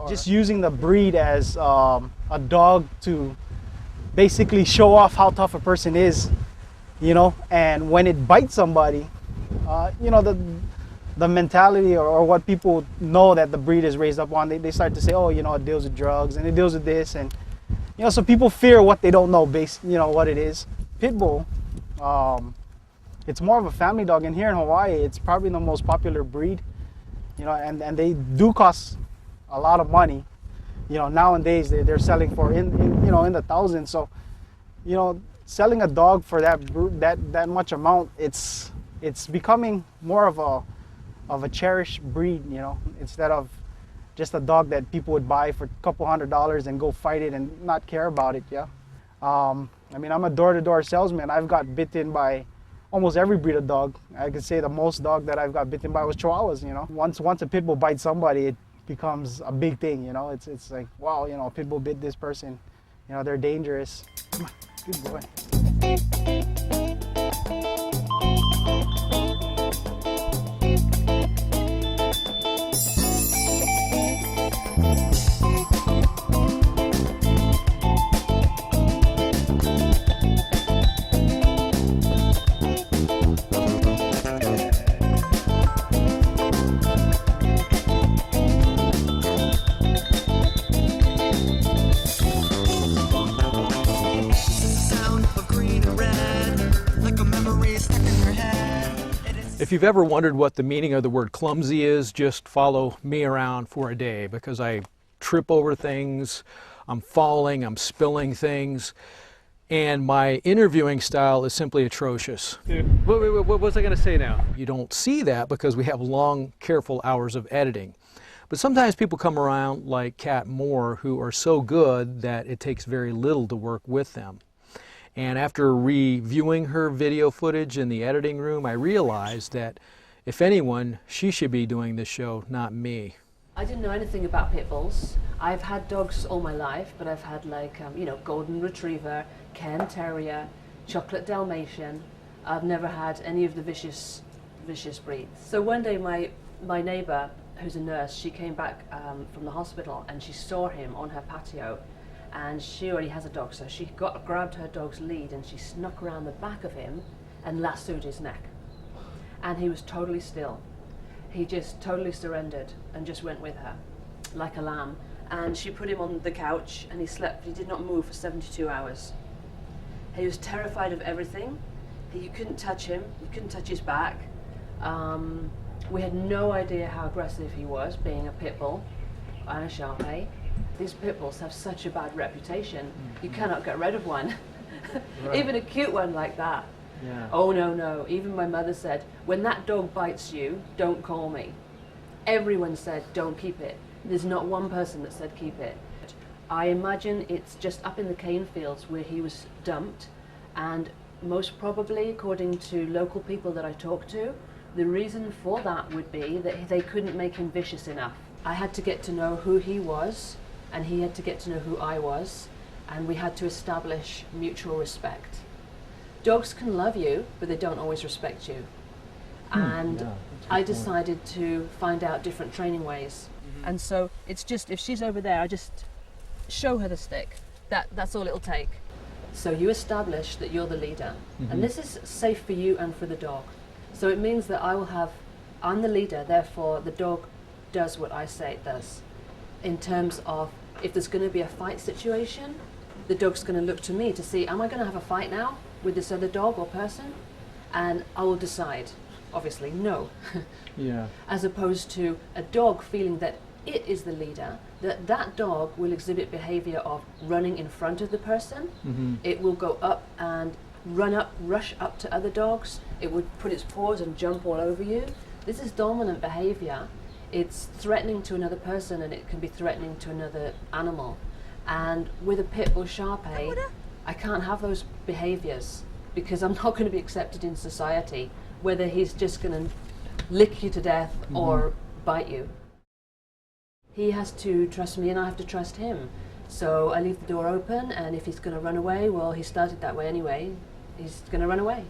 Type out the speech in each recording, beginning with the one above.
just using the breed as a dog to basically show off how tough a person is, you know. And when it bites somebody, you know, the mentality or what people know that the breed is raised up on, they start to say, oh, you know, it deals with drugs and it deals with this, and you know, so people fear what they don't know, you know, what it is. Pit bull, it's more of a family dog, and here in Hawaii, it's probably the most popular breed, you know, and they do cost a lot of money. You know, nowadays they're selling for in you know, in the thousands. So, you know, selling a dog for that much amount, it's becoming more of a cherished breed, you know, instead of just a dog that people would buy for a couple $100s and go fight it and not care about it. Yeah. I mean, I'm a door-to-door salesman. I've got bitten by almost every breed of dog. I could say the most dog that I've got bitten by was Chihuahuas, you know. Once a pit bull bites somebody, it becomes a big thing, you know. It's like, wow, you know, a pit bull bit this person. You know, they're dangerous. Come on, good boy. If you've ever wondered what the meaning of the word clumsy is, just follow me around for a day, because I trip over things, I'm falling, I'm spilling things, and my interviewing style is simply atrocious. What was I going to say now? You don't see that because we have long, careful hours of editing. But sometimes people come around like Kat Moore who are so good that it takes very little to work with them. And after reviewing her video footage in the editing room, I realized that if anyone, she should be doing this show, not me. I didn't know anything about pit bulls. I've had dogs all my life, but I've had like, you know, golden retriever, Cairn terrier, chocolate Dalmatian. I've never had any of the vicious breeds. So one day my neighbor, who's a nurse, she came back from the hospital and she saw him on her patio. And she already has a dog, so she grabbed her dog's lead and she snuck around the back of him and lassoed his neck. And he was totally still. He just totally surrendered and just went with her, like a lamb. And she put him on the couch and he slept. He did not move for 72 hours. He was terrified of everything. You couldn't touch him, you couldn't touch his back. We had no idea how aggressive he was, being a pit bull and a Shar-Pei. These pit bulls have such a bad reputation. You cannot get rid of one. Right. Even a cute one like that. Yeah. Oh no, no. Even my mother said, when that dog bites you, don't call me. Everyone said, don't keep it. There's not one person that said keep it. I imagine it's just up in the cane fields where he was dumped, and most probably, according to local people that I talked to, the reason for that would be that they couldn't make him vicious enough. I had to get to know who he was, and he had to get to know who I was, and we had to establish mutual respect. Dogs can love you, but they don't always respect you. And yeah, I decided to find out different training ways. And so it's just, if she's over there, I just show her the stick. That's all it'll take. So you establish that you're the leader. And this is safe for you and for the dog. So it means that I'm the leader, therefore the dog does what I say it does. In terms of, if there's going to be a fight situation, the dog's going to look to me to see, am I going to have a fight now with this other dog or person? And I will decide, obviously, no. Yeah. As opposed to a dog feeling that it is the leader, that dog will exhibit behavior of running in front of the person. It will go up and rush up to other dogs. It would put its paws and jump all over you. This is dominant behavior. It's threatening to another person, and it can be threatening to another animal. And with a pit bull Shar-Pei, I can't have those behaviors because I'm not going to be accepted in society, whether he's just going to lick you to death or bite you. He has to trust me and I have to trust him. So I leave the door open, and if he's going to run away, well, he started that way anyway, he's going to run away.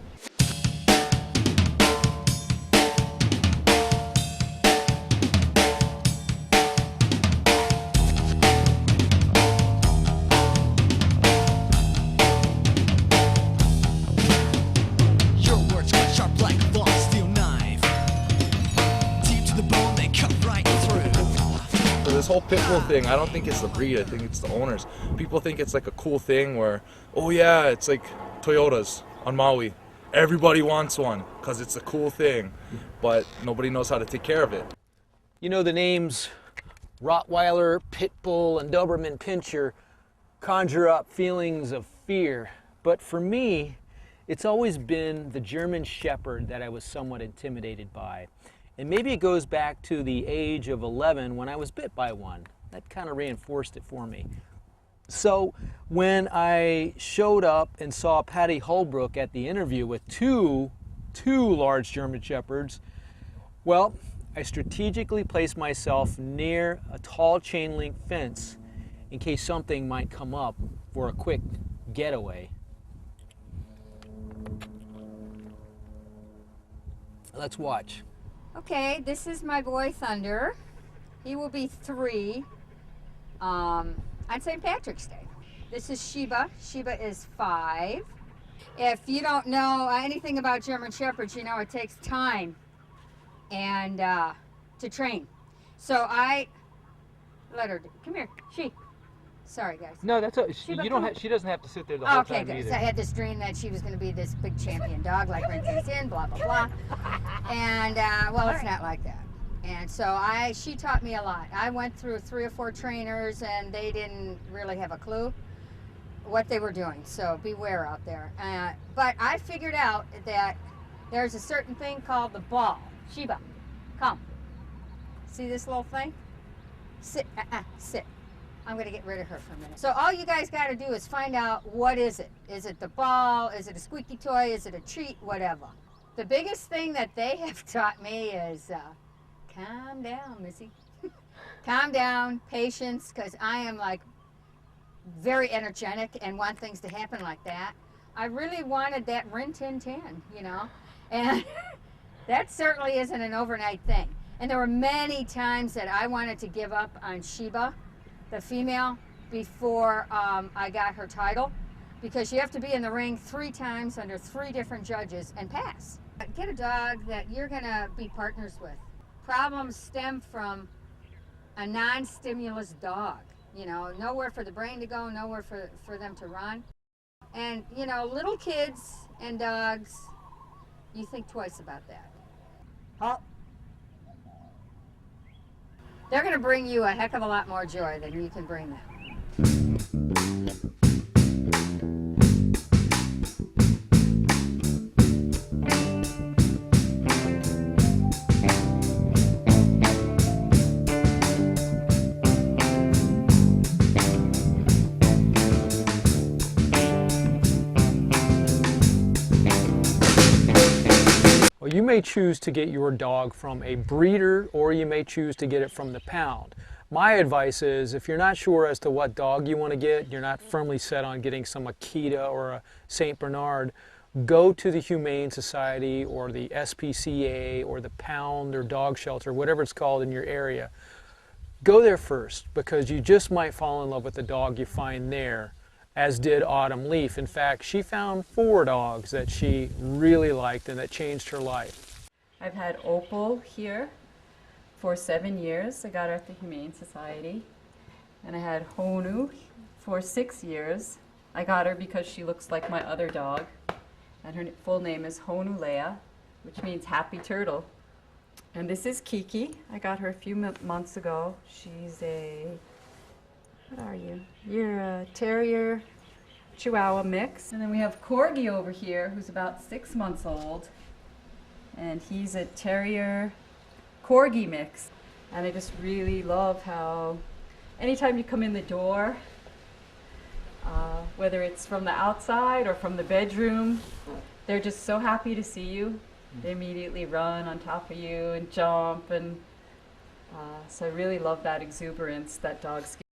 this whole pit bull thing, I don't think it's the breed. I think it's the owners. People think it's like a cool thing where, oh yeah, it's like Toyotas on Maui. Everybody wants one because it's a cool thing, but nobody knows how to take care of it. You know, the names Rottweiler, Pit Bull, and Doberman Pinscher conjure up feelings of fear, but for me, it's always been the German Shepherd that I was somewhat intimidated by. And maybe it goes back to the age of 11 when I was bit by one. That kind of reinforced it for me. So when I showed up and saw Patty Holbrook at the interview with two large German Shepherds, well, I strategically placed myself near a tall chain link fence in case something might come up for a quick getaway. Let's watch. Okay, this is my boy Thunder. He will be 3 on St. Patrick's Day. This is Sheba. Sheba is 5. If you don't know anything about German Shepherds, you know it takes time and to train. So I let her come here. Sorry guys. No, that's Sheba, you don't. come She doesn't have to sit there the whole Okay, time good. either. So I had this dream that she was going to be this big champion dog, like Rince's in, blah blah blah. And well, it's not like that. And so she taught me a lot. I went through 3 or 4 trainers, and they didn't really have a clue what they were doing. So beware out there. But I figured out that there's a certain thing called the ball. Sheba, come. See this little thing? Sit. Sit. I'm going to get rid of her for a minute. So all you guys got to do is find out, what is it? Is it the ball? Is it a squeaky toy? Is it a treat? Whatever. The biggest thing that they have taught me is calm down, Missy. Calm down, patience, because I am like very energetic and want things to happen like that. I really wanted that Rin Tin Tin, you know, and that certainly isn't an overnight thing. And there were many times that I wanted to give up on Sheba, the female, before I got her title, because you have to be in the ring 3 times under 3 different judges and pass. Get a dog that you're gonna be partners with. Problems stem from a non-stimulus dog. You know, nowhere for the brain to go, nowhere for them to run. And you know, little kids and dogs, you think twice about that. Halt. They're going to bring you a heck of a lot more joy than you can bring them. Well, you may choose to get your dog from a breeder, or you may choose to get it from the pound. My advice is, if you're not sure as to what dog you want to get, you're not firmly set on getting some Akita or a St. Bernard, go to the Humane Society or the SPCA or the pound or dog shelter, whatever it's called in your area. Go there first, because you just might fall in love with the dog you find there, as did Autumn Leaf. In fact, she found 4 dogs that she really liked and that changed her life. I've had Opal here for 7 years. I got her at the Humane Society. And I had Honu for 6 years. I got her because she looks like my other dog. And her full name is Honu Leia, which means happy turtle. And this is Kiki. I got her a few months ago. She's a, what are you? You're a terrier Chihuahua mix. And then we have Corgi over here, who's about 6 months old. And he's a terrier Corgi mix. And I just really love how anytime you come in the door, whether it's from the outside or from the bedroom, they're just so happy to see you. They immediately run on top of you and jump, and so I really love that exuberance that dogs give.